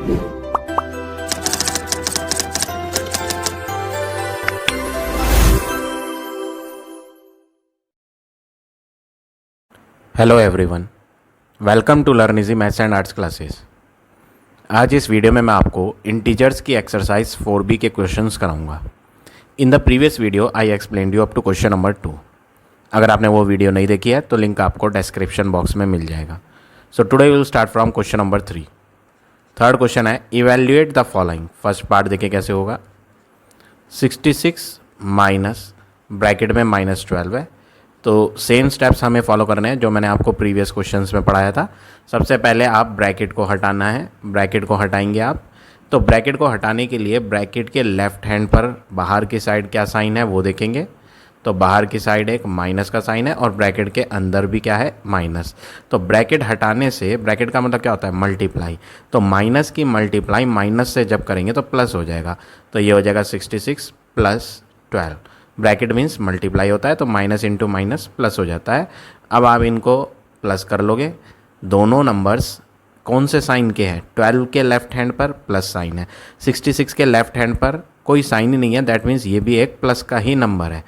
Hello everyone, welcome to learn easy maths and arts classes. आज इस video में मैं आपको इंटीजर्स की एक्सरसाइज 4B के क्वेश्चंस कराऊंगा। In the previous video I explained you up to question number 2। अगर आपने वो वीडियो नहीं देखी है तो लिंक आपको डिस्क्रिप्शन बॉक्स में मिल जाएगा। So today will start from question number 3। Third question है evaluate the following. First part देखिए कैसे होगा। 66 माइनस ब्रैकेट में -12 है, तो सेम स्टेप्स हमें फॉलो करने हैं जो मैंने आपको प्रीवियस क्वेश्चंस में पढ़ाया था। सबसे पहले आप ब्रैकेट को हटाना है। ब्रैकेट को हटाएंगे आप, तो ब्रैकेट को हटाने के लिए ब्रैकेट के लेफ्ट हैंड पर बाहर की साइड क्या साइन है वो देखेंगे। तो बाहर की साइड एक माइनस का साइन है और ब्रैकेट के अंदर भी क्या है, माइनस। तो ब्रैकेट हटाने से, ब्रैकेट का मतलब क्या होता है, मल्टीप्लाई। तो माइनस की मल्टीप्लाई माइनस से जब करेंगे तो प्लस हो जाएगा। तो ये हो जाएगा 66 + 12। ब्रैकेट मीन्स मल्टीप्लाई होता है, तो माइनस इंटू माइनस प्लस हो जाता है। अब आप इनको प्लस कर लोगे। दोनों नंबर्स कौन से साइन के हैं, 12 के लेफ्ट हैंड पर प्लस साइन है, 66 के लेफ्ट हैंड पर कोई साइन ही नहीं है, दैट मीन्स ये भी एक प्लस का ही नंबर है।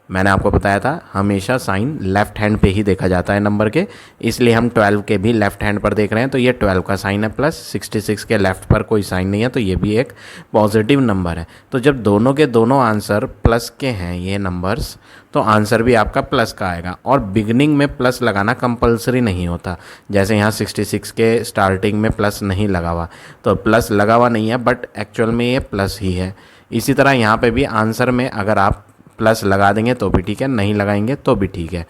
मैंने आपको बताया था हमेशा साइन लेफ्ट हैंड पे ही देखा जाता है नंबर के, इसलिए हम 12 के भी लेफ्ट हैंड पर देख रहे हैं। तो ये 12 का साइन है प्लस, 66 के लेफ्ट पर कोई साइन नहीं है, तो ये भी एक पॉजिटिव नंबर है। तो जब दोनों के दोनों आंसर प्लस के हैं ये नंबर्स, तो आंसर भी आपका प्लस का आएगा। और बिगनिंग में प्लस लगाना कंपलसरी नहीं होता, जैसे यहाँ 66 के स्टार्टिंग में प्लस नहीं लगा हुआ, तो प्लस लगा हुआ नहीं है बट एक्चुअल में ये प्लस ही है। इसी तरह यहाँ पे भी आंसर में अगर आप प्लस लगा देंगे तो भी ठीक है, नहीं लगाएंगे तो भी ठीक है।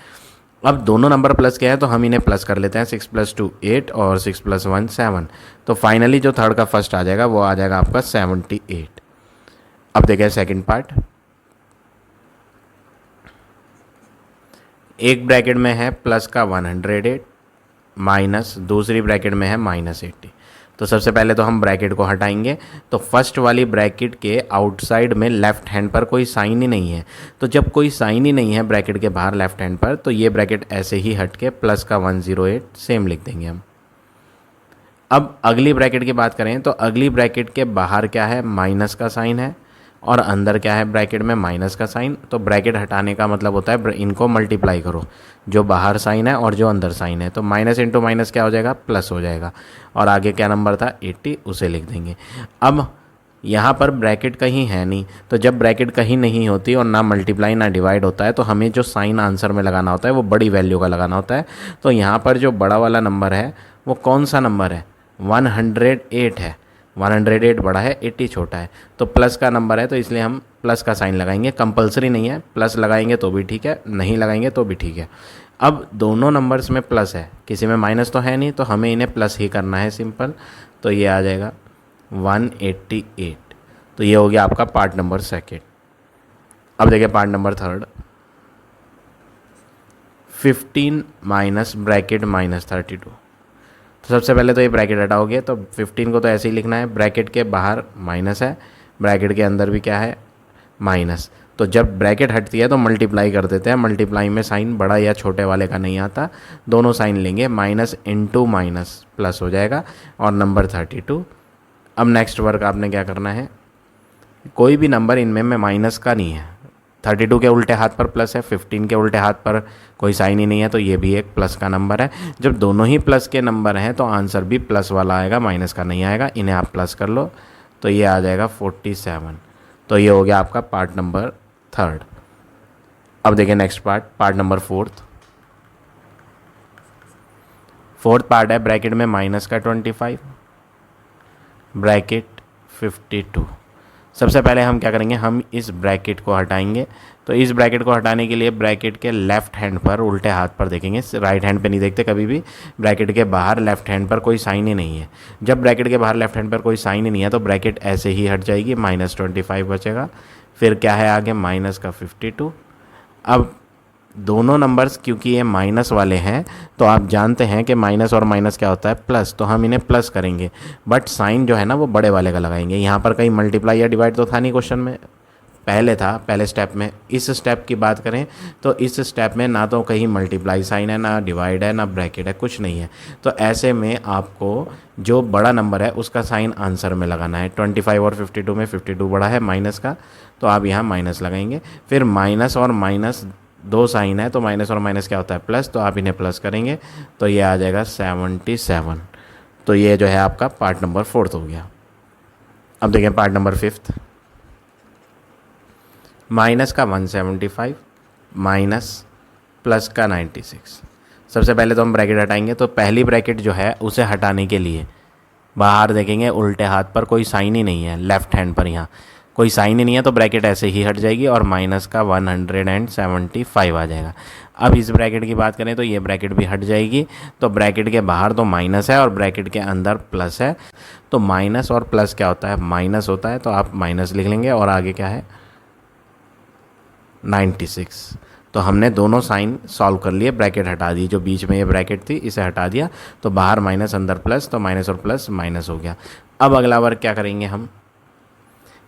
अब दोनों नंबर प्लस के हैं तो हम इन्हें प्लस कर लेते हैं। 6 + 2 8 और 6 + 1 7। तो फाइनली जो थर्ड का फर्स्ट आ जाएगा वो आ जाएगा आपका 78। अब देखिए सेकंड पार्ट। एक ब्रैकेट में है प्लस का 108 माइनस दूसरी ब्रैकेट में है -80। तो सबसे पहले तो हम ब्रैकेट को हटाएंगे। तो फर्स्ट वाली ब्रैकेट के आउटसाइड में लेफ्ट हैंड पर कोई साइन ही नहीं है, तो जब कोई साइन ही नहीं है ब्रैकेट के बाहर लेफ्ट हैंड पर, तो ये ब्रैकेट ऐसे ही हट के प्लस का 108 सेम लिख देंगे हम। अब अगली ब्रैकेट की बात करें तो अगली ब्रैकेट के बाहर क्या है, माइनस का साइन है और अंदर क्या है, ब्रैकेट में माइनस का साइन। तो ब्रैकेट हटाने का मतलब होता है इनको मल्टीप्लाई करो, जो बाहर साइन है और जो अंदर साइन है। तो माइनस इंटू माइनस क्या हो जाएगा, प्लस हो जाएगा। और आगे क्या नंबर था 80, उसे लिख देंगे। अब यहाँ पर ब्रैकेट कहीं है नहीं, तो जब ब्रैकेट कहीं नहीं होती और ना मल्टीप्लाई ना डिवाइड होता है, तो हमें जो साइन आंसर में लगाना होता है वो बड़ी वैल्यू का लगाना होता है। तो यहाँ पर जो बड़ा वाला नंबर है वो कौन सा नंबर है, 108 है। 108 बड़ा है, 80 छोटा है, तो प्लस का नंबर है, तो इसलिए हम प्लस का साइन लगाएंगे। कंपलसरी नहीं है, प्लस लगाएंगे तो भी ठीक है, नहीं लगाएंगे तो भी ठीक है। अब दोनों नंबर्स में प्लस है, किसी में माइनस तो है नहीं, तो हमें इन्हें प्लस ही करना है, सिंपल। तो ये आ जाएगा 188। तो ये हो गया आपका पार्ट नंबर सेकेंड। अब देखिए part number third. 15 minus bracket -32। तो सबसे पहले तो ये ब्रैकेट हटाओगे, तो 15 को तो ऐसे ही लिखना है, ब्रैकेट के बाहर माइनस है, ब्रैकेट के अंदर भी क्या है, माइनस। तो जब ब्रैकेट हटती है तो मल्टीप्लाई कर देते हैं। मल्टीप्लाई में साइन बड़ा या छोटे वाले का नहीं आता, दोनों साइन लेंगे, माइनस इंटू माइनस प्लस हो जाएगा और नंबर 32। अब नेक्स्ट वर्क आपने क्या करना है, कोई भी नंबर इनमें माइनस का नहीं है। 32 के उल्टे हाथ पर प्लस है, 15 के उल्टे हाथ पर कोई साइन ही नहीं है, तो ये भी एक प्लस का नंबर है। जब दोनों ही प्लस के नंबर हैं तो आंसर भी प्लस वाला आएगा, माइनस का नहीं आएगा। इन्हें आप प्लस कर लो, तो ये आ जाएगा 47। तो ये हो गया आपका पार्ट नंबर थर्ड। अब देखिए next part, part number fourth. Fourth part है ब्रैकेट में माइनस का 25 ब्रैकेट 52। सबसे पहले हम क्या करेंगे, हम इस ब्रैकेट को हटाएंगे। तो इस ब्रैकेट को हटाने के लिए ब्रैकेट के लेफ्ट हैंड पर उल्टे हाथ पर देखेंगे, राइट हैंड पे नहीं देखते कभी भी। ब्रैकेट के बाहर लेफ्ट हैंड पर कोई साइन ही नहीं है। जब ब्रैकेट के बाहर लेफ्ट हैंड पर कोई साइन ही नहीं है तो ब्रैकेट ऐसे ही हट जाएगी, -25 बचेगा। फिर क्या है आगे, माइनस का 52। अब दोनों नंबर्स क्योंकि ये माइनस वाले हैं तो आप जानते हैं कि माइनस और माइनस क्या होता है, प्लस, तो हम इन्हें प्लस करेंगे, बट साइन जो है ना वो बड़े वाले का लगाएंगे। यहाँ पर कहीं मल्टीप्लाई या डिवाइड तो था नहीं क्वेश्चन में, पहले था, पहले स्टेप में। इस स्टेप की बात करें तो इस स्टेप में ना तो कहीं मल्टीप्लाई साइन है, ना डिवाइड है, ना ब्रैकेट है, कुछ नहीं है। तो ऐसे में आपको जो बड़ा नंबर है उसका साइन आंसर में लगाना है। 25 और 52 में 52 बड़ा है माइनस का, तो आप यहाँ माइनस लगाएंगे। फिर माइनस और माइनस दो साइन है, तो माइनस और माइनस क्या होता है, प्लस, तो आप इन्हें प्लस करेंगे तो ये आ जाएगा 77। तो ये जो है आपका पार्ट नंबर 4 हो गया। अब देखें पार्ट नंबर 5, माइनस का 175 माइनस प्लस का 96। सबसे पहले तो हम ब्रैकेट हटाएंगे, तो पहली ब्रैकेट जो है उसे हटाने के लिए बाहर देखेंगे उल्टे हाथ पर कोई साइन ही नहीं है, लेफ्ट हैंड पर यहाँ कोई साइन ही नहीं है, तो ब्रैकेट ऐसे ही हट जाएगी और माइनस का 175 आ जाएगा। अब इस ब्रैकेट की बात करें तो ये ब्रैकेट भी हट जाएगी, तो ब्रैकेट के बाहर तो माइनस है और ब्रैकेट के अंदर प्लस है। तो माइनस और प्लस क्या होता है, माइनस होता है, तो आप माइनस लिख लेंगे और आगे क्या है 96। तो हमने दोनों साइन सॉल्व कर लिए, ब्रैकेट हटा दी, जो बीच में ये ब्रैकेट थी इसे हटा दिया, तो बाहर माइनस अंदर प्लस, तो माइनस और प्लस माइनस हो गया। अब अगला वर्क क्या करेंगे हम,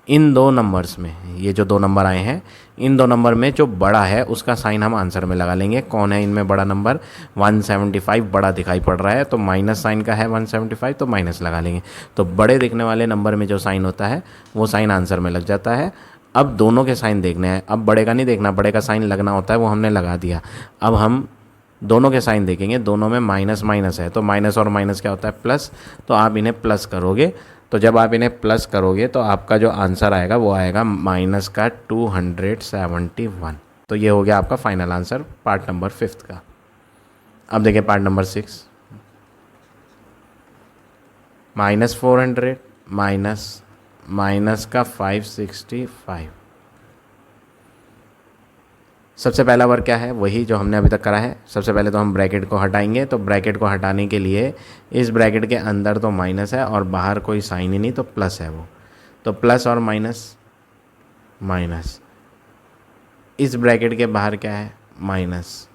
इन दो नंबर्स में, ये जो दो नंबर आए हैं इन दो नंबर में जो बड़ा है उसका साइन हम आंसर में लगा लेंगे। कौन है इनमें बड़ा नंबर, 175 बड़ा दिखाई पड़ रहा है, तो माइनस साइन का है 175, तो माइनस लगा लेंगे। तो बड़े दिखने वाले नंबर में जो साइन होता है वो साइन आंसर में लग जाता है। अब दोनों के साइन देखने हैं, अब बड़े का नहीं देखना, बड़े का साइन लगना होता है, वो हमने लगा दिया। अब हम दोनों के साइन देखेंगे, दोनों में माइनस माइनस है, तो माइनस और माइनस क्या होता है, प्लस, तो आप इन्हें प्लस करोगे। तो जब आप इन्हें प्लस करोगे तो आपका जो आंसर आएगा वो आएगा माइनस का 271। तो ये हो गया आपका फाइनल आंसर पार्ट नंबर 5 का। अब देखिए पार्ट नंबर 6, माइनस 400 माइनस का 565। सबसे पहला वर्क क्या है, वही जो हमने अभी तक करा है। सबसे पहले तो हम ब्रैकेट को हटाएंगे, तो ब्रैकेट को हटाने के लिए इस ब्रैकेट के अंदर तो माइनस है और बाहर कोई साइन ही नहीं, तो प्लस है वो, तो प्लस और माइनस माइनस। इस ब्रैकेट के बाहर क्या है, माइनस,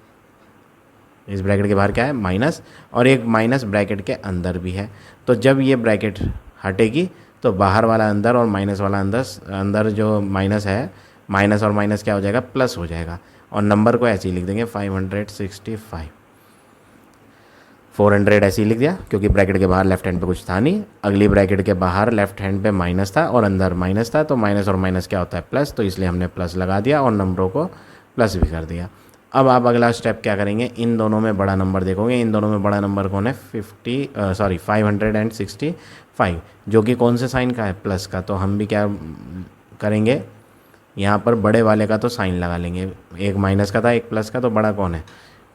इस ब्रैकेट के बाहर क्या है, माइनस, और एक माइनस ब्रैकेट के अंदर भी है। तो जब ये ब्रैकेट हटेगी तो बाहर वाला अंदर और माइनस वाला अंदर जो माइनस है, माइनस और माइनस क्या हो जाएगा, प्लस हो जाएगा। और नंबर को ऐसे ही लिख देंगे 565। 400 ऐसे ही लिख दिया क्योंकि ब्रैकेट के बाहर लेफ्ट हैंड पे कुछ था नहीं। अगली ब्रैकेट के बाहर लेफ्ट हैंड पे माइनस था और अंदर माइनस था, तो माइनस और माइनस क्या होता है, प्लस, तो इसलिए हमने प्लस लगा दिया और नंबरों को प्लस भी कर दिया। अब आप अगला स्टेप क्या करेंगे, इन दोनों में बड़ा नंबर देखोगे। इन दोनों में बड़ा नंबर कौन है, 565, जो कि कौन से साइन का है, प्लस का। तो हम भी क्या करेंगे, यहाँ पर बड़े वाले का तो साइन लगा लेंगे। एक माइनस का था एक प्लस का, तो बड़ा कौन है,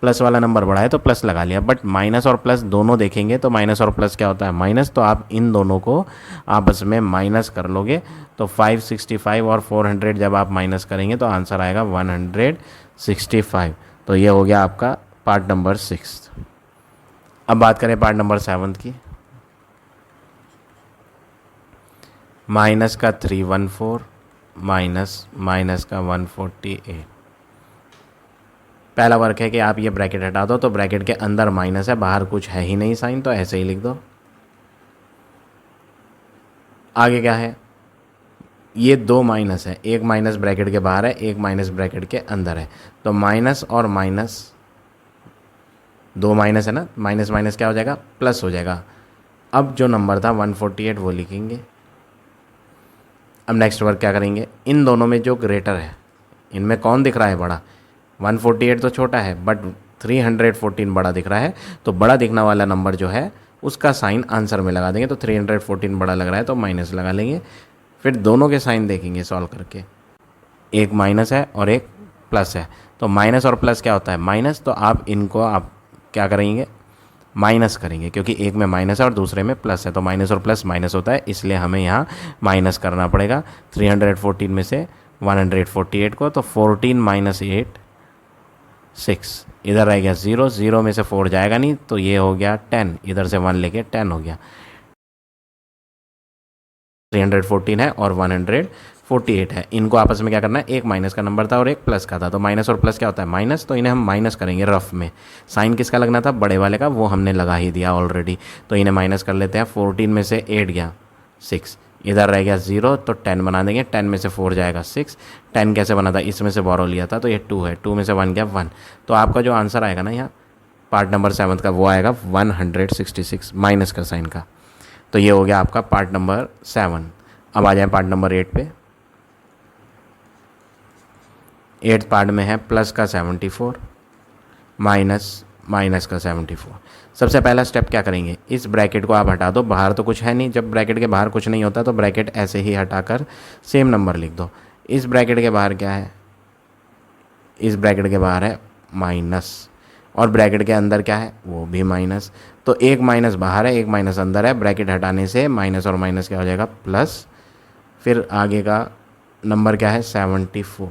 प्लस वाला नंबर बड़ा है, तो प्लस लगा लिया। बट माइनस और प्लस दोनों देखेंगे तो माइनस और प्लस क्या होता है, माइनस, तो आप इन दोनों को आपस में माइनस कर लोगे। तो 565 और 400 जब आप माइनस करेंगे तो आंसर आएगा 165। तो ये हो गया आपका पार्ट नंबर 6। अब बात करें पार्ट नंबर 7 की। माइनस का 314 माइनस का 148। पहला वर्क है कि आप ये ब्रैकेट हटा दो, तो ब्रैकेट के अंदर माइनस है, बाहर कुछ है ही नहीं साइन, तो ऐसे ही लिख दो। आगे क्या है, ये दो माइनस है, एक माइनस ब्रैकेट के बाहर है, एक माइनस ब्रैकेट के अंदर है, तो माइनस और माइनस, दो माइनस है ना, माइनस माइनस क्या हो जाएगा, प्लस हो जाएगा। अब जो नंबर था 148 वो लिखेंगे। अब नेक्स्ट वर्क क्या करेंगे, इन दोनों में जो ग्रेटर है, इनमें कौन दिख रहा है बड़ा, 148 तो छोटा है बट 314 बड़ा दिख रहा है, तो बड़ा दिखने वाला नंबर जो है उसका साइन आंसर में लगा देंगे। तो 314 बड़ा लग रहा है तो माइनस लगा लेंगे। फिर दोनों के साइन देखेंगे सॉल्व करके, एक माइनस है और एक प्लस है, तो माइनस और प्लस क्या होता है, माइनस, तो आप इनको आप क्या करेंगे, माइनस करेंगे, क्योंकि एक में माइनस है और दूसरे में प्लस है, तो माइनस और प्लस माइनस होता है, इसलिए हमें यहाँ माइनस करना पड़ेगा 314 में से 148 को। तो 14 माइनस 8 6, इधर रह गया 0, 0 में से 4 जाएगा नहीं, तो ये हो गया 10, इधर से 1 लेके 10 हो गया। 314 है और 148 है, इनको आपस में क्या करना है, एक माइनस का नंबर था और एक प्लस का था, तो माइनस और प्लस क्या होता है, माइनस, तो इन्हें हम माइनस करेंगे रफ में। साइन किसका लगना था, बड़े वाले का, वो हमने लगा ही दिया ऑलरेडी, तो इन्हें माइनस कर लेते हैं। 14 में से 8 गया 6, इधर रह गया 0 तो 10 बना देंगे, 10 में से 4 जाएगा 6, 10 कैसे बना था, इसमें से बोरो लिया था तो ये 2 है, 2 में से 1 गया 1, तो आपका जो आंसर आएगा ना यहाँ पार्ट नंबर 7 का वो आएगा 166 माइनस का साइन का। तो ये हो गया आपका पार्ट नंबर 7। अब आ जाए पार्ट नंबर 8 पे। 8 पार्ट में है प्लस का 74 माइनस का 74। सबसे पहला स्टेप क्या करेंगे, इस ब्रैकेट को आप हटा दो, बाहर तो कुछ है नहीं, जब ब्रैकेट के बाहर कुछ नहीं होता तो ब्रैकेट ऐसे ही हटाकर सेम नंबर लिख दो। इस ब्रैकेट के बाहर क्या है, इस ब्रैकेट के बाहर है माइनस, और ब्रैकेट के अंदर क्या है, वो भी माइनस। तो एक माइनस बाहर है, एक माइनस अंदर है, ब्रैकेट हटाने से माइनस और माइनस क्या हो जाएगा, प्लस। फिर आगे का नंबर क्या है, 74।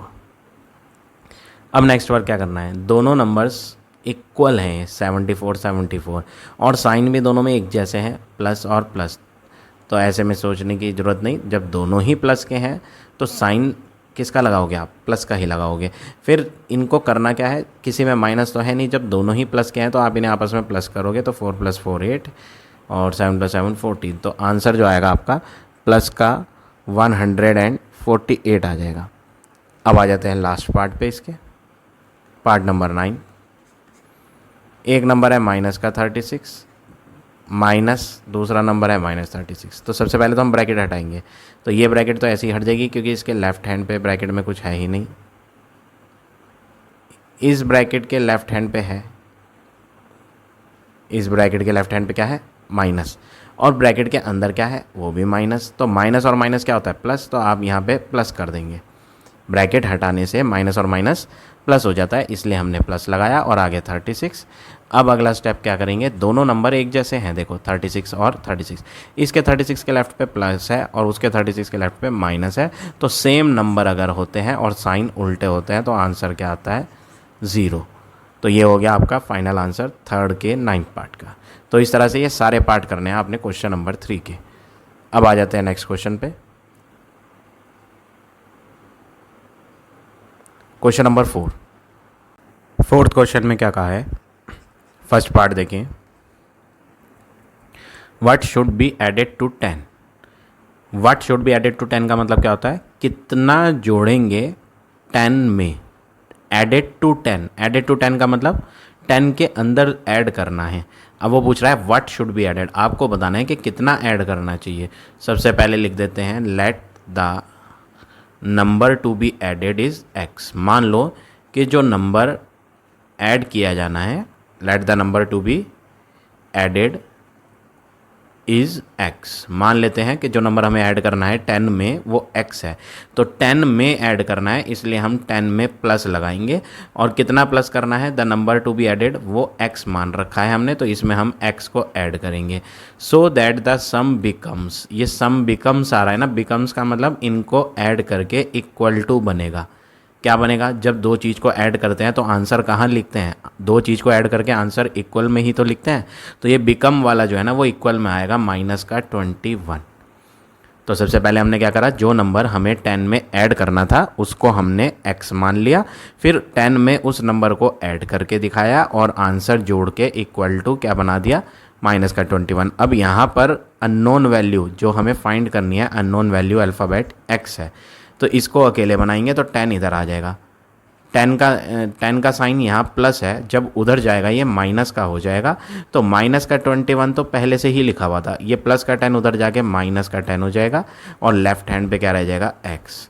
अब नेक्स्ट बार क्या करना है, दोनों नंबर्स इक्वल हैं 74 और साइन भी दोनों में एक जैसे हैं, प्लस और प्लस। तो ऐसे में सोचने की ज़रूरत नहीं, जब दोनों ही प्लस के हैं तो साइन किसका लगाओगे आप, प्लस का ही लगाओगे। फिर इनको करना क्या है, किसी में माइनस तो है नहीं, जब दोनों ही प्लस के हैं तो आप इन्हें आपस में प्लस करोगे तो 4 + 4 8 और 7 + 7 14। तो आंसर जो आएगा आपका प्लस का 148 आ जाएगा। अब आ जाते हैं लास्ट पार्ट पे इसके, पार्ट नंबर 9। एक नंबर है माइनस का 36 माइनस दूसरा नंबर है -36। तो सबसे पहले तो हम ब्रैकेट हटाएंगे, तो ये ब्रैकेट तो ऐसे ही हट जाएगी क्योंकि इसके लेफ्ट हैंड पे ब्रैकेट में कुछ है ही नहीं। इस ब्रैकेट के लेफ्ट हैंड पे है, इस ब्रैकेट के लेफ्ट हैंड पे क्या है, माइनस, और ब्रैकेट के अंदर क्या है, वो भी माइनस। तो माइनस और माइनस क्या होता है, प्लस, तो आप यहाँ पे प्लस कर देंगे। ब्रैकेट हटाने से माइनस और माइनस प्लस हो जाता है, इसलिए हमने प्लस लगाया और आगे 36। अब अगला स्टेप क्या करेंगे, दोनों नंबर एक जैसे हैं, देखो 36 और 36, इसके 36 के लेफ्ट पे प्लस है और उसके 36 के लेफ्ट पे माइनस है। तो सेम नंबर अगर होते हैं और साइन उल्टे होते हैं तो आंसर क्या आता है, 0। तो ये हो गया आपका फाइनल आंसर थर्ड के 9th पार्ट का। तो इस तरह से ये सारे पार्ट करने हैं आपने क्वेश्चन नंबर 3 के। अब आ जाते हैं नेक्स्ट क्वेश्चन पे, क्वेश्चन नंबर 4। फोर्थ क्वेश्चन में क्या कहा है, फर्स्ट पार्ट देखिए, what should be added to 10। What should be added to 10 का मतलब क्या होता है, कितना जोड़ेंगे 10 में। एडेड टू 10, एडेड टू 10 का मतलब 10 के अंदर ऐड करना है। अब वो पूछ रहा है व्हाट शुड बी एडेड, आपको बताना है कि कितना ऐड करना चाहिए। सबसे पहले लिख देते हैं let the number to be added is x। मान लो कि जो नंबर ऐड किया जाना है, let the number to be added is x। मान लेते हैं कि जो नंबर हमें ऐड करना है 10 में वो x है, तो 10 में ऐड करना है, इसलिए हम 10 में प्लस लगाएंगे। और कितना प्लस करना है, the number to be added वो x मान रखा है हमने, तो इसमें हम x को ऐड करेंगे। So that the some becomes, ये सम बिकम्स आ रहा है ना, बिकम्स का मतलब इनको ऐड करके इक्वल टू बनेगा। क्या बनेगा, जब दो चीज़ को ऐड करते हैं तो आंसर कहाँ लिखते हैं, दो चीज़ को ऐड करके आंसर इक्वल में ही तो लिखते हैं। तो ये बिकम वाला जो है ना वो इक्वल में आएगा माइनस का 21। तो सबसे पहले हमने क्या करा, जो नंबर हमें 10 में ऐड करना था उसको हमने x मान लिया, फिर 10 में उस नंबर को ऐड करके दिखाया और आंसर जोड़ के इक्वल टू क्या बना दिया, माइनस का 21। अब यहाँ पर अननोन वैल्यू जो हमें फाइंड करनी है, अननोन वैल्यू अल्फ़ाबेट x है, तो इसको अकेले बनाएंगे तो 10 इधर आ जाएगा। 10 का साइन यहाँ प्लस है, जब उधर जाएगा ये माइनस का हो जाएगा। तो माइनस का 21 तो पहले से ही लिखा हुआ था, ये प्लस का 10 उधर जाके माइनस का 10 हो जाएगा और लेफ्ट हैंड पे क्या रह जाएगा, x।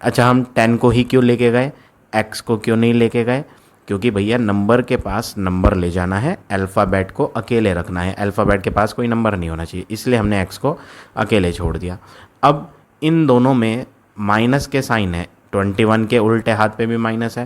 अच्छा, हम 10 को ही क्यों लेके गए, x को क्यों नहीं लेके गए, क्योंकि भैया नंबर के पास नंबर ले जाना है, अल्फ़ाबेट को अकेले रखना है, अल्फ़ाबेट के पास कोई नंबर नहीं होना चाहिए, इसलिए हमने x को अकेले छोड़ दिया। अब इन दोनों में माइनस के साइन है, 21 के उल्टे हाथ पे भी माइनस है,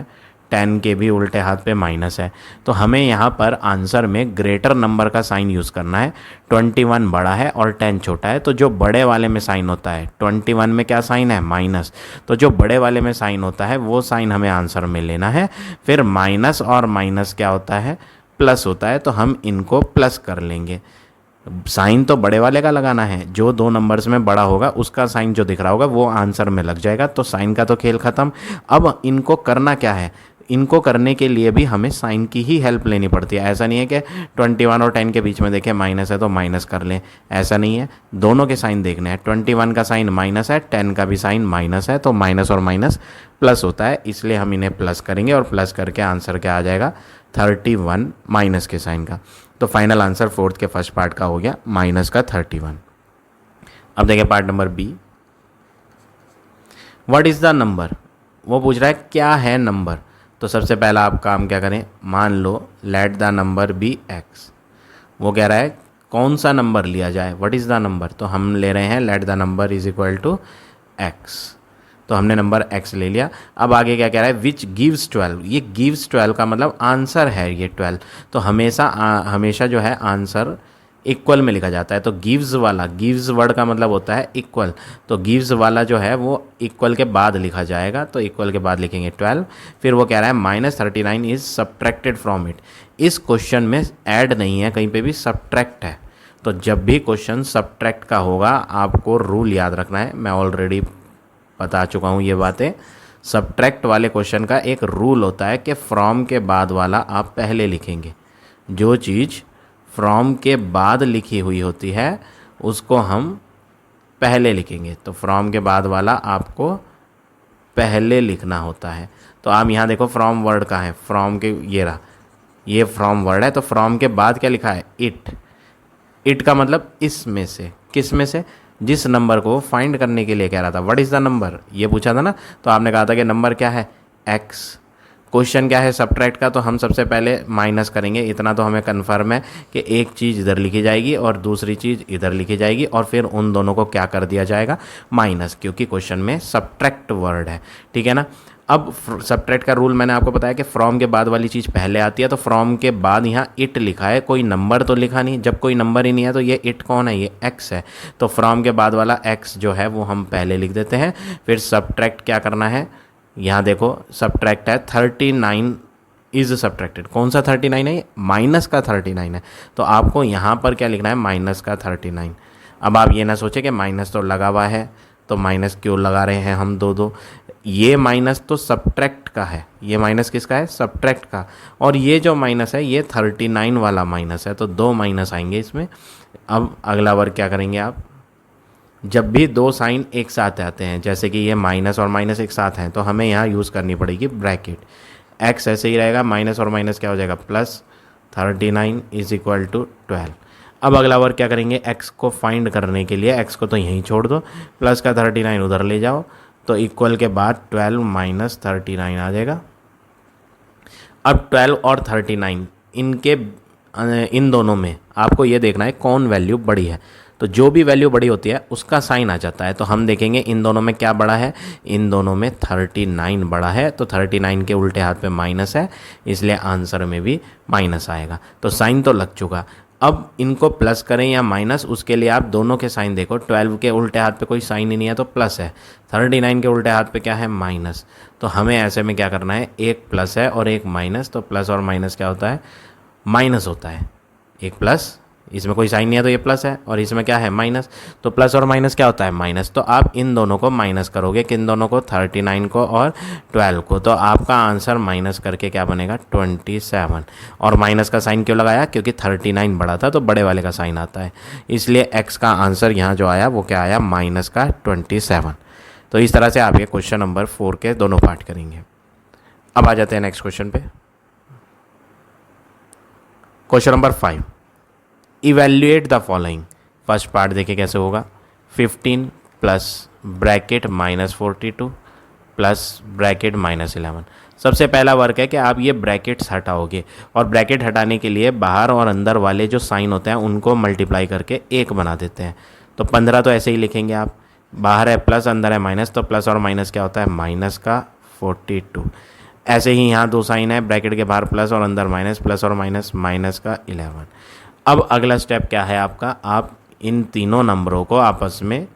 10 के भी उल्टे हाथ पे माइनस है। तो हमें यहाँ पर आंसर में ग्रेटर नंबर का साइन यूज़ करना है। 21 बड़ा है और 10 छोटा है, तो जो बड़े वाले में साइन होता है, 21 में क्या साइन है, माइनस, तो जो बड़े वाले में साइन होता है वो साइन हमें आंसर में लेना है। फिर माइनस और माइनस क्या होता है, प्लस होता है, तो हम इनको प्लस कर लेंगे। साइन तो बड़े वाले का लगाना है, जो दो नंबर्स में बड़ा होगा उसका साइन जो दिख रहा होगा वो आंसर में लग जाएगा। तो साइन का तो खेल ख़त्म। अब इनको करना क्या है, इनको करने के लिए भी हमें साइन की ही हेल्प लेनी पड़ती है। ऐसा नहीं है कि 21 और 10 के बीच में देखें माइनस है तो माइनस कर लें, ऐसा नहीं है। दोनों के साइन देखने हैं। 21 का साइन माइनस है, 10 का भी साइन माइनस है, तो माइनस और माइनस प्लस होता है, इसलिए हम इन्हें प्लस करेंगे और प्लस करके आंसर क्या आ जाएगा 31 माइनस के साइन का। तो फाइनल आंसर फोर्थ के फर्स्ट पार्ट का हो गया माइनस का 31। अब देखिए part number B, what is the number. वो पूछ रहा है क्या है नंबर। तो सबसे पहला आप काम क्या करें, मान लो let the number be x. वो कह रहा है कौन सा नंबर लिया जाए, व्हाट इज़ द नंबर। तो हम ले रहे हैं let the number is equal to x. तो हमने नंबर x ले लिया। अब आगे क्या कह रहा है, विच गिव्स 12। ये गिव्स 12 का मतलब आंसर है ये 12। तो हमेशा जो है आंसर इक्वल में लिखा जाता है। तो गिव्स वाला, गिव्स वर्ड का मतलब होता है इक्वल, तो गिव्स वाला जो है वो इक्वल के बाद लिखा जाएगा। तो इक्वल के बाद लिखेंगे 12। फिर वो कह रहा है -39 इज सब्ट्रैक्टेड फ्रॉम इट। इस क्वेश्चन में ऐड नहीं है, कहीं पे भी सब्ट्रैक्ट है। तो जब भी क्वेश्चन सब्ट्रैक्ट का होगा आपको रूल याद रखना है। मैं ऑलरेडी बता चुका हूँ ये बातें। सब्ट्रैक्ट वाले क्वेश्चन का एक रूल होता है कि फ्रॉम के बाद वाला आप पहले लिखेंगे। जो चीज़ फ्रॉम के बाद लिखी हुई होती है उसको हम पहले लिखेंगे। तो फ्रॉम के बाद वाला आपको पहले लिखना होता है। तो आप यहाँ देखो फ्रॉम वर्ड का है, फ्रॉम के ये रहा, ये फ्रॉम वर्ड है। तो फ्रॉम के बाद क्या लिखा है, इट। इट का मतलब इसमें से, किस में से, जिस नंबर को फाइंड करने के लिए कह रहा था। व्हाट इज़ द नंबर, ये पूछा था ना। तो आपने कहा था कि नंबर क्या है, एक्स। क्वेश्चन क्या है, सब्ट्रैक्ट का। तो हम सबसे पहले माइनस करेंगे। इतना तो हमें कन्फर्म है कि एक चीज़ इधर लिखी जाएगी और दूसरी चीज़ इधर लिखी जाएगी और फिर उन दोनों को क्या कर दिया जाएगा, माइनस, क्योंकि क्वेश्चन में सब्ट्रैक्ट वर्ड है। ठीक है ना। अब सब्ट्रैक्ट का रूल मैंने आपको बताया कि फ्रॉम के बाद वाली चीज़ पहले आती है। तो फ्रॉम के बाद यहाँ इट लिखा है, कोई नंबर तो लिखा नहीं। जब कोई नंबर ही नहीं है तो ये इट कौन है, ये एक्स है। तो फ्रॉम के बाद वाला एक्स जो है वो हम पहले लिख देते हैं। फिर सब्ट्रैक्ट क्या करना है, यहाँ देखो सब्ट्रैक्ट है 39 इज़ सब्ट्रैक्टेड। कौन सा 39 है, माइनस का 39 है। तो आपको यहाँ पर क्या लिखना है, माइनस का 39। अब आप ये ना सोचे कि माइनस तो लगा हुआ है तो माइनस क्यों लगा रहे हैं हम दो। ये माइनस तो सब्ट्रैक्ट का है, ये माइनस किसका है, सब्ट्रैक्ट का। और ये जो माइनस है ये 39 वाला माइनस है, तो दो माइनस आएंगे इसमें। अब अगला वर्ग क्या करेंगे आप, जब भी दो साइन एक साथ आते हैं, जैसे कि ये माइनस और माइनस एक साथ हैं, तो हमें यहाँ यूज़ करनी पड़ेगी ब्रैकेट। एक्स ऐसे ही रहेगा, माइनस और माइनस क्या हो जाएगा, प्लस 39 इज इक्वल टू 12। अब अगला वर्ग क्या करेंगे, एक्स को फाइंड करने के लिए एक्स को तो यहीं छोड़ दो, प्लस का 39 उधर ले जाओ, तो इक्वल के बाद 12 माइनस 39 आ जाएगा। अब 12 और 39 इन दोनों में आपको ये देखना है कौन वैल्यू बड़ी है। तो जो भी वैल्यू बड़ी होती है उसका साइन आ जाता है। तो हम देखेंगे इन दोनों में क्या बड़ा है, इन दोनों में 39 बड़ा है। तो 39 के उल्टे हाथ पे माइनस है, इसलिए आंसर में भी माइनस आएगा। तो साइन तो लग चुका। अब इनको प्लस करें या माइनस, उसके लिए आप दोनों के साइन देखो। 12 के उल्टे हाथ पे कोई साइन ही नहीं है तो प्लस है, 39 के उल्टे हाथ पे क्या है, माइनस। तो हमें ऐसे में क्या करना है, एक प्लस है और एक माइनस। तो प्लस और माइनस क्या होता है, माइनस होता है। एक प्लस, इसमें कोई साइन नहीं है तो ये प्लस है, और इसमें क्या है, माइनस। तो प्लस और माइनस क्या होता है, माइनस। तो आप इन दोनों को माइनस करोगे, किन दोनों को, 39 को और 12 को। तो आपका आंसर माइनस करके क्या बनेगा, 27। और माइनस का साइन क्यों लगाया, क्योंकि 39 बड़ा था तो बड़े वाले का साइन आता है, इसलिए एक्स का आंसर यहाँ जो आया वो क्या आया, माइनस का 27। तो इस तरह से आप ये क्वेश्चन नंबर 4 के दोनों पार्ट करेंगे। अब आ जाते हैं नेक्स्ट क्वेश्चन पे। Question number 5, evaluate the following. First part देखिए कैसे होगा, 15 प्लस ब्रैकेट -42 प्लस ब्रैकेट -11। सबसे पहला वर्क है कि आप ये ब्रैकेट्स हटाओगे, और ब्रैकेट हटाने के लिए बाहर और अंदर वाले जो साइन होते हैं उनको मल्टीप्लाई करके 1 बना देते हैं। तो 15 तो ऐसे ही लिखेंगे आप, बाहर है प्लस अंदर है माइनस, तो प्लस और माइनस क्या होता है, माइनस का 42। ऐसे ही यहाँ दो साइन है, ब्रैकेट के बाहर प्लस और अंदर माइनस, प्लस और माइनस, माइनस का 11। अब अगला स्टेप क्या है आपका, आप इन तीनों नंबरों को आपस में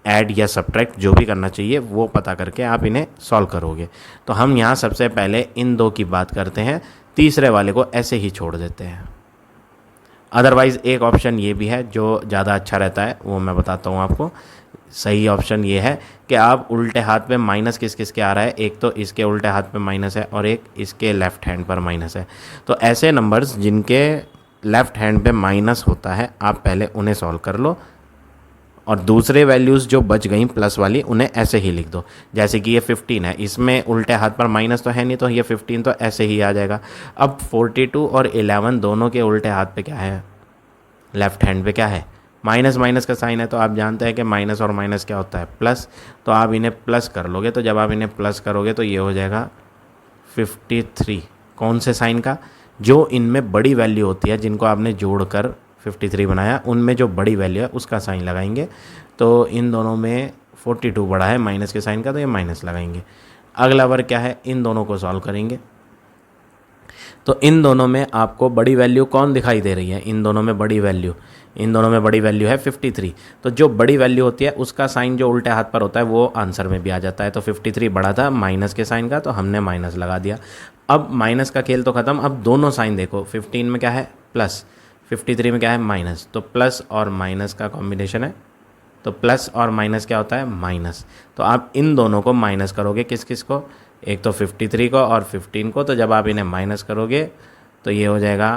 ऐड या सब्ट्रैक्ट जो भी करना चाहिए वो पता करके आप इन्हें सॉल्व करोगे। तो हम यहाँ सबसे पहले इन दो की बात करते हैं, तीसरे वाले को ऐसे ही छोड़ देते हैं। अदरवाइज़ एक ऑप्शन ये भी है जो ज़्यादा अच्छा रहता है, वो मैं बताता हूँ आपको। सही ऑप्शन ये है कि आप उल्टे हाथ पे माइनस किस किस के आ रहा है, एक तो इसके उल्टे हाथ पे माइनस है और एक इसके लेफ़्ट हैंड पर माइनस है। तो ऐसे नंबर्स जिनके लेफ़्ट हैंड पे माइनस होता है आप पहले उन्हें सॉल्व कर लो और दूसरे वैल्यूज़ जो बच गई प्लस वाली उन्हें ऐसे ही लिख दो। जैसे कि ये 15 है, इसमें उल्टे हाथ पर माइनस तो है नहीं, तो ये 15 तो ऐसे ही आ जाएगा। अब 42 और 11 दोनों के उल्टे हाथ पे क्या है, लेफ़्ट हैंड पे क्या है, माइनस माइनस का साइन है। तो आप जानते हैं कि माइनस और माइनस क्या होता है, प्लस। तो आप इन्हें प्लस कर लोगे, तो जब आप इन्हें प्लस करोगे तो ये हो जाएगा 53। कौन से साइन का, जो इनमें बड़ी वैल्यू होती है जिनको आपने जोड़कर 53 बनाया, उनमें जो बड़ी वैल्यू है उसका साइन लगाएंगे। तो इन दोनों में 42 बड़ा है माइनस के साइन का, तो ये माइनस लगाएंगे। अगला वर्ग क्या है, इन दोनों को सॉल्व करेंगे। तो इन दोनों में आपको बड़ी वैल्यू कौन दिखाई दे रही है, इन दोनों में बड़ी वैल्यू है 53। तो जो बड़ी वैल्यू होती है उसका साइन जो उल्टे हाथ पर होता है वो आंसर में भी आ जाता है। तो 53 बड़ा था माइनस के साइन का, तो हमने माइनस लगा दिया। अब माइनस का खेल तो ख़त्म। अब दोनों साइन देखो, 15 में क्या है प्लस, 53 में क्या है माइनस। तो प्लस और माइनस का कॉम्बिनेशन है, तो प्लस और माइनस क्या होता है, माइनस। तो आप इन दोनों को माइनस करोगे, किस किस को, एक तो 53 को और 15 को। तो जब आप इन्हें माइनस करोगे तो ये हो जाएगा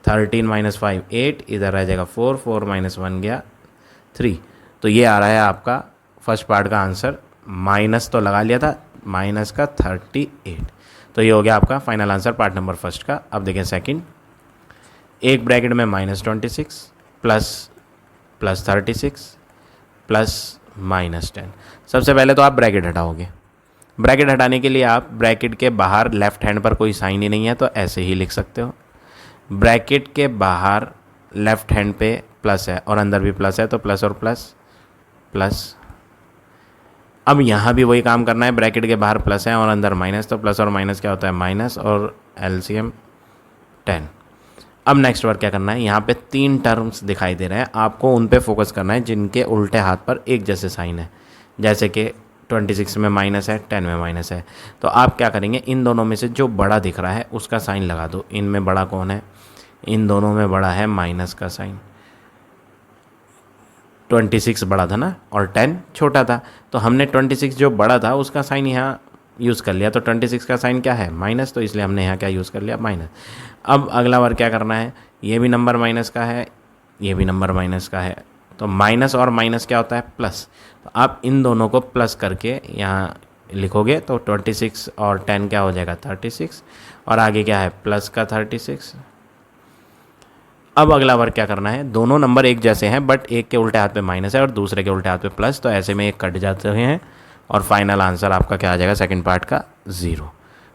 13 माइनस 5 8, इधर रह जाएगा 4, 4 माइनस 1 गया 3। तो ये आ रहा है आपका फर्स्ट पार्ट का आंसर। माइनस तो लगा लिया था, माइनस का 38। तो ये हो गया आपका final answer part number first का। अब देखें सेकंड, एक ब्रैकेट में -26 प्लस 36 प्लस -10। सबसे पहले तो आप ब्रैकेट हटाओगे। ब्रैकेट हटाने के लिए आप ब्रैकेट के बाहर लेफ़्ट हैंड पर कोई साइन ही नहीं है तो ऐसे ही लिख सकते हो। ब्रैकेट के बाहर लेफ़्ट हैंड पे प्लस है और अंदर भी प्लस है, तो प्लस और प्लस प्लस। अब यहाँ भी वही काम करना है, ब्रैकेट के बाहर प्लस है और अंदर माइनस, तो प्लस और माइनस क्या होता है, माइनस, और एलसीएम 10। अब नेक्स्ट वर्क क्या करना है, यहाँ पे 3 टर्म्स दिखाई दे रहे हैं, आपको उन पे फोकस करना है जिनके उल्टे हाथ पर एक जैसे साइन है। जैसे कि 26 में माइनस है, 10 में माइनस है। तो आप क्या करेंगे, इन दोनों में से जो बड़ा दिख रहा है उसका साइन लगा दो। इनमें बड़ा कौन है, इन दोनों में बड़ा है माइनस का साइन। 26 बड़ा था ना और 10 छोटा था, तो हमने 26 जो बड़ा था उसका साइन यहाँ यूज़ कर लिया। तो 26 का साइन क्या है, माइनस, तो इसलिए हमने यहाँ क्या यूज़ कर लिया, माइनस। अब अगला वर्ग क्या करना है, ये भी नंबर माइनस का है, ये भी नंबर माइनस का है, तो माइनस और माइनस क्या होता है, प्लस। तो आप इन दोनों को प्लस करके यहाँ लिखोगे तो 26 और 10 क्या हो जाएगा, 36, और आगे क्या है, प्लस का 36। अब अगला वर्ग क्या करना है, दोनों नंबर एक जैसे हैं बट एक के उल्टे हाथ पे माइनस है और दूसरे के उल्टे हाथ पे प्लस, तो ऐसे में एक कट जाते हैं और फाइनल आंसर आपका क्या आ जाएगा, सेकंड पार्ट का 0।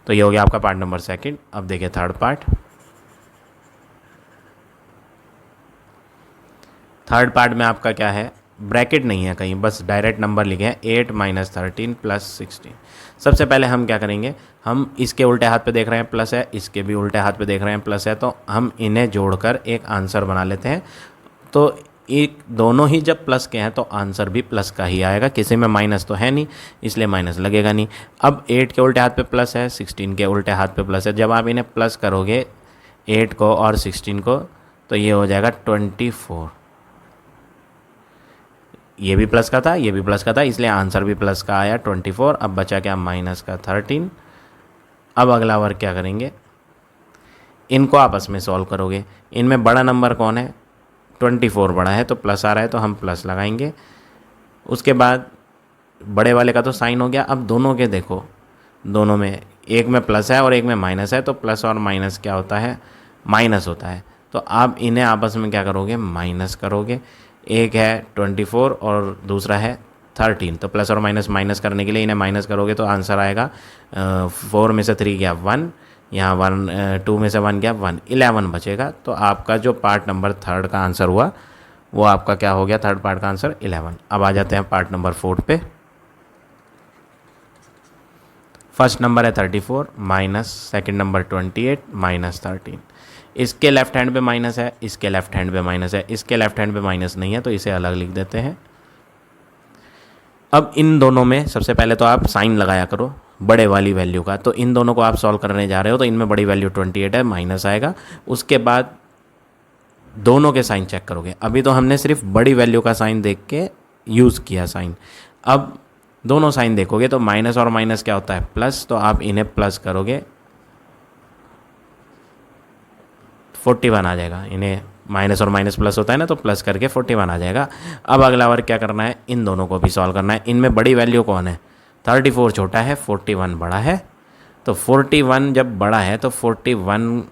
तो ये हो गया आपका पार्ट नंबर सेकंड। अब देखिए थर्ड पार्ट में आपका क्या है, ब्रैकेट नहीं है कहीं, बस डायरेक्ट नंबर लिखे हैं 8 - 13 + 16। सबसे पहले हम क्या करेंगे, हम इसके उल्टे हाथ पे देख रहे हैं प्लस है, इसके भी उल्टे हाथ पे देख रहे हैं प्लस है, तो हम इन्हें जोड़कर एक आंसर बना लेते हैं। तो एक दोनों ही जब प्लस के हैं तो आंसर भी प्लस का ही आएगा, किसी में माइनस तो है नहीं इसलिए माइनस लगेगा नहीं। अब 8 के उल्टे हाथ पे प्लस है, 16 के उल्टे हाथ पे प्लस है, जब आप इन्हें प्लस करोगे 8 को और 16 को तो ये हो जाएगा 24। ये भी प्लस का था, ये भी प्लस का था, इसलिए आंसर भी प्लस का आया 24। अब बचा क्या, माइनस का 13। अब अगला वर्ग क्या करेंगे, इनको आपस में सॉल्व करोगे। इनमें बड़ा नंबर कौन है, 24 बड़ा है तो प्लस आ रहा है तो हम प्लस लगाएंगे। उसके बाद बड़े वाले का तो साइन हो गया। अब दोनों के देखो, दोनों में एक में प्लस है और एक में माइनस है, तो प्लस और माइनस क्या होता है, माइनस होता है। तो आप इन्हें आपस में क्या करोगे, माइनस करोगे। एक है 24 और दूसरा है 13, तो प्लस और माइनस माइनस करने के लिए इन्हें माइनस करोगे तो आंसर आएगा 4 में से 3 गया 1, यहाँ 1 2 में से 1 गया 1, 11 बचेगा। तो आपका जो पार्ट नंबर थर्ड का आंसर हुआ वो आपका क्या हो गया, थर्ड पार्ट का आंसर 11। अब आ जाते हैं पार्ट नंबर 4 पे। फर्स्ट नंबर है 34 माइनस सेकेंड नंबर 28 माइनस 13। इसके लेफ्ट हैंड पे माइनस है, इसके लेफ्ट हैंड पे माइनस है, इसके लेफ्ट हैंड पे माइनस नहीं है तो इसे अलग लिख देते हैं। अब इन दोनों में सबसे पहले तो आप साइन लगाया करो बड़े वाली वैल्यू का। तो इन दोनों को आप सॉल्व करने जा रहे हो तो इनमें बड़ी वैल्यू 28 है, माइनस आएगा। उसके बाद दोनों के साइन चेक करोगे। अभी तो हमने सिर्फ बड़ी वैल्यू का साइन देख के यूज़ किया साइन। अब दोनों साइन देखोगे तो माइनस और माइनस क्या होता है प्लस, तो आप इन्हें प्लस करोगे 41 आ जाएगा। इन्हें माइनस और माइनस प्लस होता है ना, तो प्लस करके 41 आ जाएगा। अब अगला वर्क क्या करना है, इन दोनों को भी सॉल्व करना है। इनमें बड़ी वैल्यू कौन है, 34 छोटा है, 41 बड़ा है। तो 41 जब बड़ा है तो 41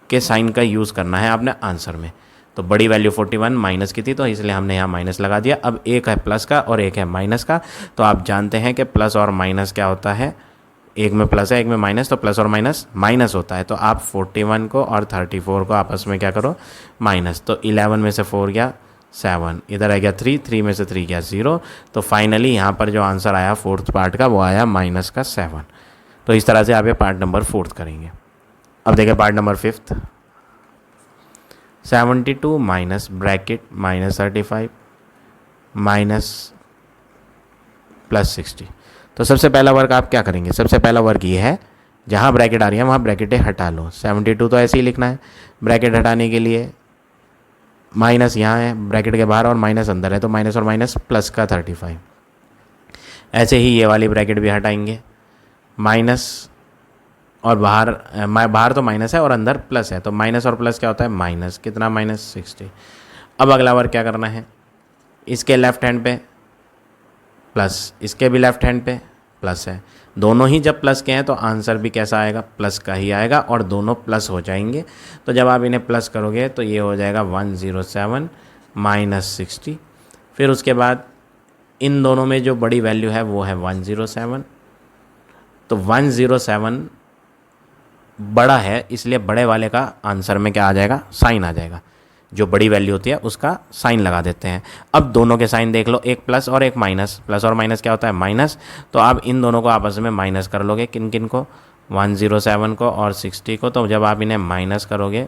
के साइन का यूज़ करना है आपने आंसर में। तो बड़ी वैल्यू 41 माइनस की थी, तो इसलिए हमने यहाँ माइनस लगा दिया। अब एक है प्लस का और एक है माइनस का, तो आप जानते हैं कि प्लस और माइनस क्या होता है, एक में प्लस है एक में माइनस, तो प्लस और माइनस माइनस होता है। तो आप 41 को और 34 को आपस में क्या करो, माइनस। तो 11 में से 4 गया 7, इधर आ गया 3 में से 3 गया 0। तो फाइनली यहाँ पर जो आंसर आया फोर्थ पार्ट का वो आया माइनस का 7। तो इस तरह से आप ये पार्ट नंबर 4 करेंगे। अब देखिए part number 5, 72 minus bracket minus 35 minus plus 60। तो सबसे पहला वर्क आप क्या करेंगे, सबसे पहला वर्क ये है, जहाँ ब्रैकेट आ रही है वहाँ ब्रैकेटें हटा लो। 72 तो ऐसे ही लिखना है, ब्रैकेट हटाने के लिए माइनस यहाँ है ब्रैकेट के बाहर और माइनस अंदर है, तो माइनस और माइनस प्लस का 35। ऐसे ही ये वाली ब्रैकेट भी हटाएंगे, माइनस और बाहर तो माइनस है और अंदर प्लस है, तो माइनस और प्लस क्या होता है माइनस, कितना माइनस 60। अब अगला वर्क क्या करना है, इसके लेफ्ट हैंड पे प्लस, इसके भी लेफ्ट हैंड पे प्लस है। दोनों ही जब प्लस के हैं तो आंसर भी कैसा आएगा, प्लस का ही आएगा और दोनों प्लस हो जाएंगे। तो जब आप इन्हें प्लस करोगे तो ये हो जाएगा 107 माइनस 60। फिर उसके बाद इन दोनों में जो बड़ी वैल्यू है वो है 107, तो 107 बड़ा है, इसलिए बड़े वाले का आंसर में क्या आ जाएगा, साइन आ जाएगा। जो बड़ी वैल्यू होती है उसका साइन लगा देते हैं। अब दोनों के साइन देख लो, एक प्लस और एक माइनस, प्लस और माइनस क्या होता है माइनस। तो आप इन दोनों को आपस में माइनस कर लोगे, किन किन को, 107 को और 60 को। तो जब आप इन्हें माइनस करोगे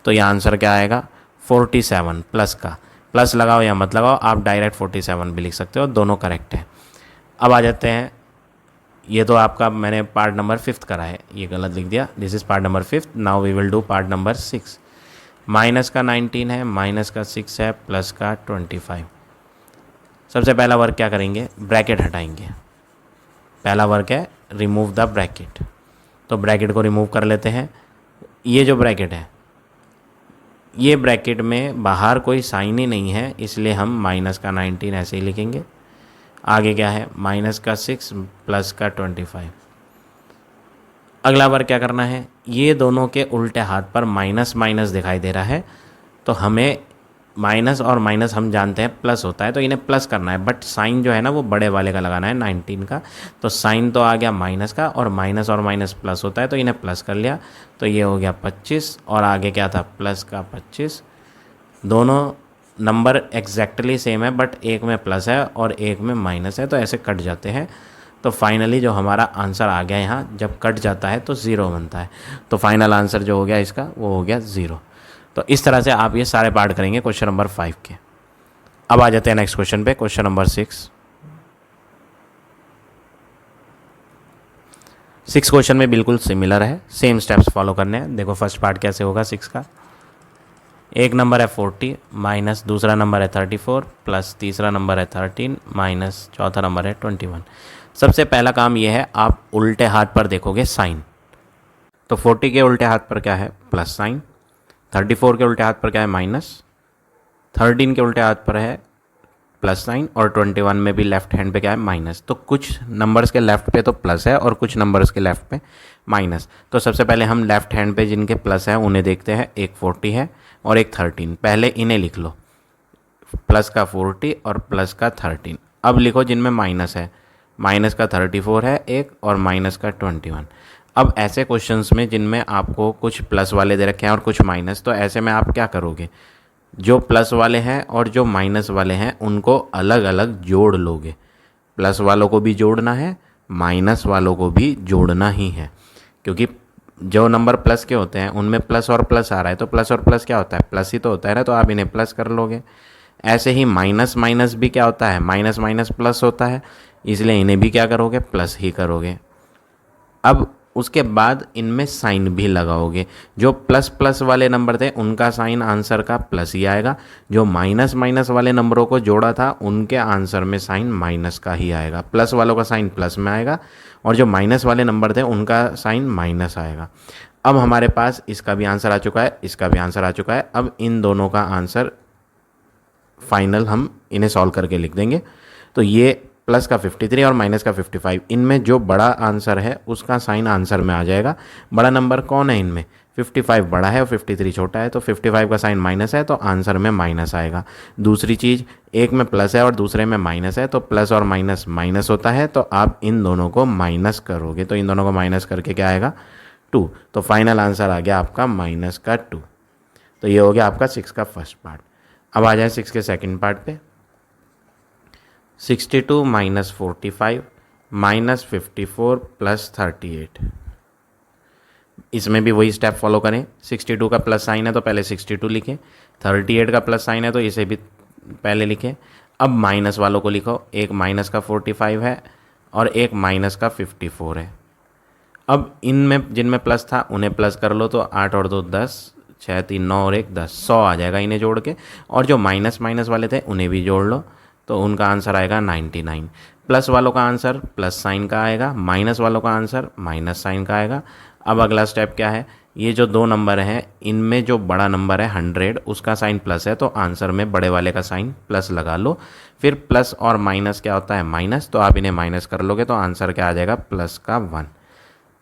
तो यह आंसर क्या आएगा 47, प्लस का, प्लस लगाओ या मत लगाओ, आप डायरेक्ट 47 भी लिख सकते हो, दोनों करेक्ट है। अब आ जाते हैं, ये तो आपका मैंने पार्ट नंबर 5 करा है, ये गलत लिख दिया, this is part number 5। Now we will do part number 6। Minus का 19 है, माइनस का 6 है, प्लस का 25। सबसे पहला वर्क क्या करेंगे, ब्रैकेट हटाएंगे। पहला वर्क है रिमूव द ब्रैकेट, तो ब्रैकेट को रिमूव कर लेते हैं। ये जो ब्रैकेट है, ये ब्रैकेट में बाहर कोई साइन ही नहीं है, इसलिए हम माइनस का 19 ऐसे ही लिखेंगे। आगे क्या है, माइनस का 6 प्लस का 25। अगला बार क्या करना है, ये दोनों के उल्टे हाथ पर माइनस माइनस दिखाई दे रहा है, तो हमें माइनस और माइनस हम जानते हैं प्लस होता है, तो इन्हें प्लस करना है। बट साइन जो है ना वो बड़े वाले का लगाना है 19 का। तो साइन तो आ गया माइनस का और माइनस प्लस होता है, तो इन्हें प्लस कर लिया, तो ये हो गया 25 और आगे क्या था प्लस का 25। दोनों नंबर एग्जैक्टली सेम है, बट एक में प्लस है और एक में माइनस है, तो ऐसे कट जाते हैं। तो फाइनली जो हमारा आंसर आ गया यहाँ, जब कट जाता है तो 0 बनता है। तो फाइनल आंसर जो हो गया इसका वो हो गया 0। तो इस तरह से आप ये सारे पार्ट करेंगे क्वेश्चन नंबर 5 के। अब आ जाते हैं नेक्स्ट क्वेश्चन पे, क्वेश्चन नंबर 6। 6 क्वेश्चन में बिल्कुल सिमिलर है, सेम स्टेप्स फॉलो करने हैं। देखो फर्स्ट पार्ट कैसे होगा 6 का। एक नंबर है 40 माइनस दूसरा नंबर है 34 प्लस तीसरा नंबर है 13 माइनस चौथा नंबर है 21। सबसे पहला काम ये है, आप उल्टे हाथ पर देखोगे साइन। तो 40 के उल्टे हाथ पर क्या है प्लस साइन, 34 के उल्टे हाथ पर क्या है माइनस, 13 के उल्टे हाथ पर है प्लस साइन और 21 में भी लेफ्ट हैंड पे क्या है माइनस। तो कुछ नंबर्स के लेफ्ट पे तो प्लस है और कुछ नंबर्स के लेफ्ट पे माइनस। तो सबसे पहले हम लेफ्ट हैंड पे जिनके प्लस है उन्हें देखते हैं। एक 40 है और एक 13, पहले इन्हें लिख लो, प्लस का 40 और प्लस का 13। अब लिखो जिनमें माइनस है, माइनस का 34 है एक और माइनस का 21। अब ऐसे क्वेश्चंस में जिनमें आपको कुछ प्लस वाले दे रखे हैं और कुछ माइनस, तो ऐसे में आप क्या करोगे, जो प्लस वाले हैं और जो माइनस वाले हैं उनको अलग अलग जोड़ लोगे। प्लस वालों को भी जोड़ना है, माइनस वालों को भी जोड़ना ही है, क्योंकि जो नंबर प्लस के होते हैं उनमें प्लस और प्लस आ रहा है, तो प्लस और प्लस क्या होता है प्लस ही तो होता है ना, तो आप इन्हें प्लस कर लोगे। ऐसे ही माइनस माइनस भी क्या होता है, माइनस माइनस प्लस होता है, इसलिए इन्हें भी क्या करोगे प्लस ही करोगे। अब उसके बाद इनमें साइन भी लगाओगे। जो प्लस प्लस वाले नंबर थे उनका साइन आंसर का प्लस ही आएगा, जो माइनस माइनस वाले नंबरों को जोड़ा था उनके आंसर में साइन माइनस का ही आएगा। प्लस वालों का साइन प्लस में आएगा और जो माइनस वाले नंबर थे उनका साइन माइनस आएगा। अब हमारे पास इसका भी आंसर आ चुका है, इसका भी आंसर आ चुका है। अब इन दोनों का आंसर फाइनल हम इन्हें सॉल्व करके लिख देंगे। तो ये प्लस का 53 और माइनस का 55, इनमें जो बड़ा आंसर है उसका साइन आंसर में आ जाएगा। बड़ा नंबर कौन है इनमें? 55 बड़ा है और 53 छोटा है, तो 55 का साइन माइनस है तो आंसर में माइनस आएगा। दूसरी चीज़, एक में प्लस है और दूसरे में माइनस है, तो प्लस और माइनस माइनस होता है, तो आप इन दोनों को माइनस करोगे तो इन दोनों को माइनस करके क्या आएगा? 2। तो फाइनल आंसर आ गया आपका माइनस का 2। तो ये हो गया आपका 6 का फर्स्ट पार्ट। अब आ जाए 6 के सेकंड पार्ट पे। 62 माइनस 45 माइनस 54 प्लस 38। इसमें भी वही स्टेप फॉलो करें। 62 का प्लस साइन है तो पहले 62 लिखें, 38 का प्लस साइन है तो इसे भी पहले लिखें। अब माइनस वालों को लिखो, एक माइनस का 45 है और एक माइनस का 54 है। अब इनमें जिनमें प्लस था उन्हें प्लस कर लो, तो 8 और 2 10, 6 3 9 और 1 10, 100 आ जाएगा इन्हें जोड़ के। और जो माइनस माइनस वाले थे उन्हें भी जोड़ लो, तो उनका आंसर आएगा 99। प्लस वालों का आंसर प्लस साइन का आएगा, माइनस वालों का आंसर माइनस साइन का आएगा। अब अगला स्टेप क्या है? ये जो दो नंबर हैं इनमें जो बड़ा नंबर है 100, उसका साइन प्लस है, तो आंसर में बड़े वाले का साइन प्लस लगा लो। फिर प्लस और माइनस क्या होता है? माइनस, तो आप इन्हें माइनस कर लोगे तो आंसर क्या आ जाएगा? प्लस का 1।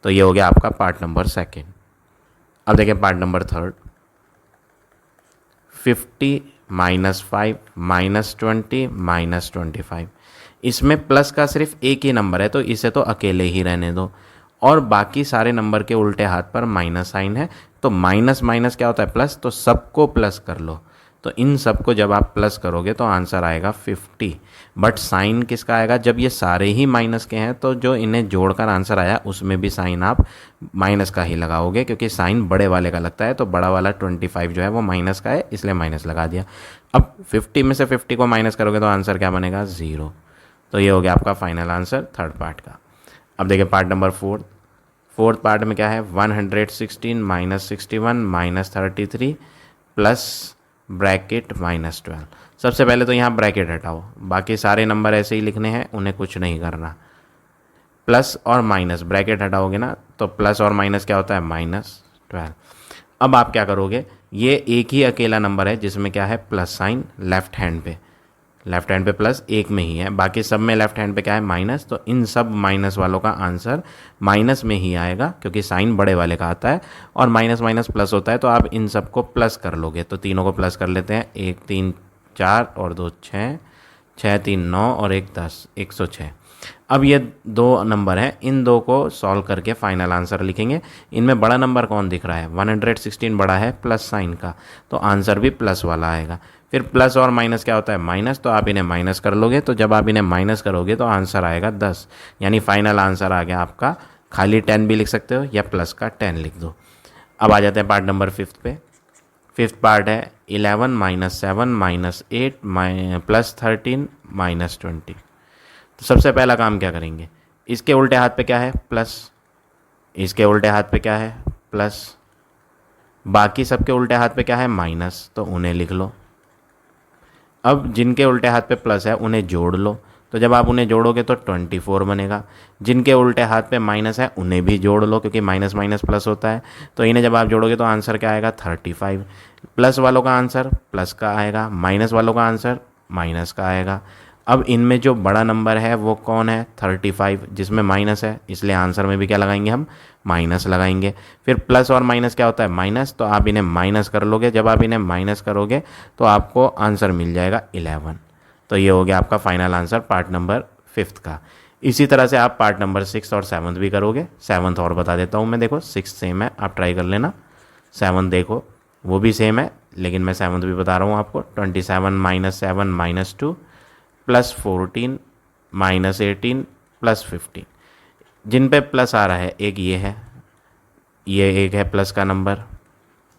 तो ये हो गया आपका पार्ट नंबर सेकेंड। अब देखें part number third. 50 minus 5 minus 20 minus 25। इसमें प्लस का सिर्फ एक ही नंबर है तो इसे तो अकेले ही रहने दो, और बाकी सारे नंबर के उल्टे हाथ पर माइनस साइन है, तो माइनस माइनस क्या होता है? प्लस, तो सबको प्लस कर लो। तो इन सबको जब आप प्लस करोगे तो आंसर आएगा 50। बट साइन किसका आएगा? जब ये सारे ही माइनस के हैं तो जो इन्हें जोड़कर आंसर आया उसमें भी साइन आप माइनस का ही लगाओगे, क्योंकि साइन बड़े वाले का लगता है, तो बड़ा वाला 25 जो है वो माइनस का है, इसलिए माइनस लगा दिया। अब 50 में से 50 को माइनस करोगे तो आंसर क्या बनेगा? 0। तो ये हो गया आपका फाइनल आंसर थर्ड पार्ट का। अब देखिए पार्ट नंबर फोर्थ पार्ट में क्या है? 116 minus 61 minus 33 plus bracket minus 12। सबसे पहले तो यहाँ ब्रैकेट हटाओ, बाकी सारे नंबर ऐसे ही लिखने हैं, उन्हें कुछ नहीं करना। प्लस और माइनस, ब्रैकेट हटाओगे ना तो प्लस और माइनस क्या होता है? माइनस 12। अब आप क्या करोगे? ये एक ही अकेला नंबर है जिसमें क्या है? प्लस साइन लेफ्ट हैंड पे प्लस एक में ही है, बाकी सब में लेफ्ट हैंड पे क्या है? माइनस। तो इन सब माइनस वालों का आंसर माइनस में ही आएगा, क्योंकि साइन बड़े वाले का आता है और माइनस माइनस प्लस होता है, तो आप इन सब को प्लस कर लोगे। तो तीनों को प्लस कर लेते हैं। 1 3 4 और 2 6, 6 3 9 और 1 10, 106। अब ये दो नंबर हैं, इन दो को सॉल्व करके फाइनल आंसर लिखेंगे। इनमें बड़ा नंबर कौन दिख रहा है? 116 बड़ा है प्लस साइन का, तो आंसर भी प्लस वाला आएगा। फिर प्लस और माइनस क्या होता है? माइनस, तो आप इन्हें माइनस कर लोगे, तो जब आप इन्हें माइनस करोगे तो आंसर आएगा 10, यानी फाइनल आंसर आ गया आपका। खाली 10 भी लिख सकते हो या प्लस का 10 लिख दो। अब आ जाते हैं पार्ट नंबर 5 पे। 5th पार्ट है 11 माइनस 7 माइनस 8 प्लस 13 माइनस 20। तो सबसे पहला काम क्या करेंगे? इसके उल्टे हाथ पे क्या है? प्लस। इसके उल्टे हाथ पे क्या है? प्लस। बाकी सबके उल्टे हाथ पे क्या है? माइनस, तो उन्हें लिख लो। अब जिनके उल्टे हाथ पे प्लस है उन्हें जोड़ लो, तो जब आप उन्हें जोड़ोगे तो 24 बनेगा। जिनके उल्टे हाथ पे माइनस है उन्हें भी जोड़ लो, क्योंकि माइनस माइनस प्लस होता है, तो इन्हें जब आप जोड़ोगे तो आंसर क्या आएगा? 35। प्लस वालों का आंसर प्लस का आएगा, माइनस वालों का आंसर माइनस का आएगा। अब इनमें जो बड़ा नंबर है वो कौन है? 35, जिसमें माइनस है, इसलिए आंसर में भी क्या लगाएंगे हम? माइनस लगाएंगे। फिर प्लस और माइनस क्या होता है? माइनस, तो आप इन्हें माइनस कर लोगे। जब आप इन्हें माइनस करोगे तो आपको आंसर मिल जाएगा 11। तो ये हो गया आपका final answer part number 5th का। इसी तरह से आप पार्ट नंबर 6 और 7th भी करोगे। 7th और बता देता हूँ मैं, देखो 6 सेम है, आप ट्राई कर लेना। 7 देखो वो भी सेम है, लेकिन मैं 7th भी बता रहा हूँ आपको। 27 minus 7 minus 2 plus 14 minus 18 plus 15। जिन पे प्लस आ रहा है, एक ये है, ये एक है प्लस का नंबर,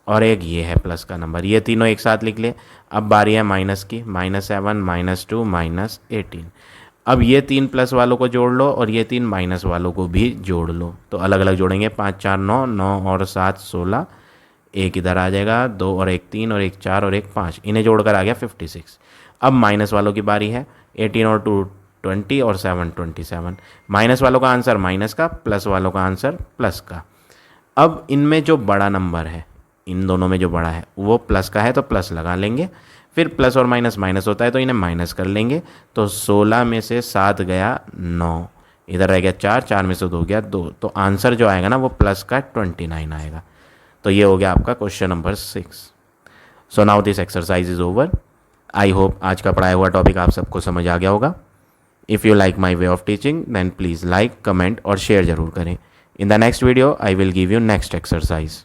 और एक ये है प्लस का नंबर, ये तीनों एक साथ लिख लिए। अब बारी है माइनस की, -7 -2 -18। अब ये 3 प्लस वालों को जोड़ लो और ये 3 माइनस वालों को भी जोड़ लो। तो अलग अलग जोड़ेंगे, 5 4 9, 9 और 7 16, एक इधर आ जाएगा, 2 और 1 3 और 1 4 और 1 5, इन्हें जोड़कर आ गया 56। अब माइनस वालों की बारी है, 18 और 2 20 और 7 27। माइनस वालों का आंसर माइनस का, प्लस वालों का आंसर प्लस का। अब इनमें जो बड़ा नंबर है, इन दोनों में जो बड़ा है वो प्लस का है तो प्लस लगा लेंगे, फिर प्लस और माइनस माइनस होता है तो इन्हें माइनस कर लेंगे। तो 16 में से 7 गया 9, इधर रह गया 4, 4 में से 2 गया 2, तो आंसर जो आएगा ना वो प्लस का 29 आएगा। तो ये हो गया आपका question number 6। So now this exercise is over. I hope आज का पढ़ाया हुआ टॉपिक आप सबको समझ आ गया होगा। If you like my way of teaching then please like, comment और शेयर ज़रूर करें। In the next video, I will give you next exercise.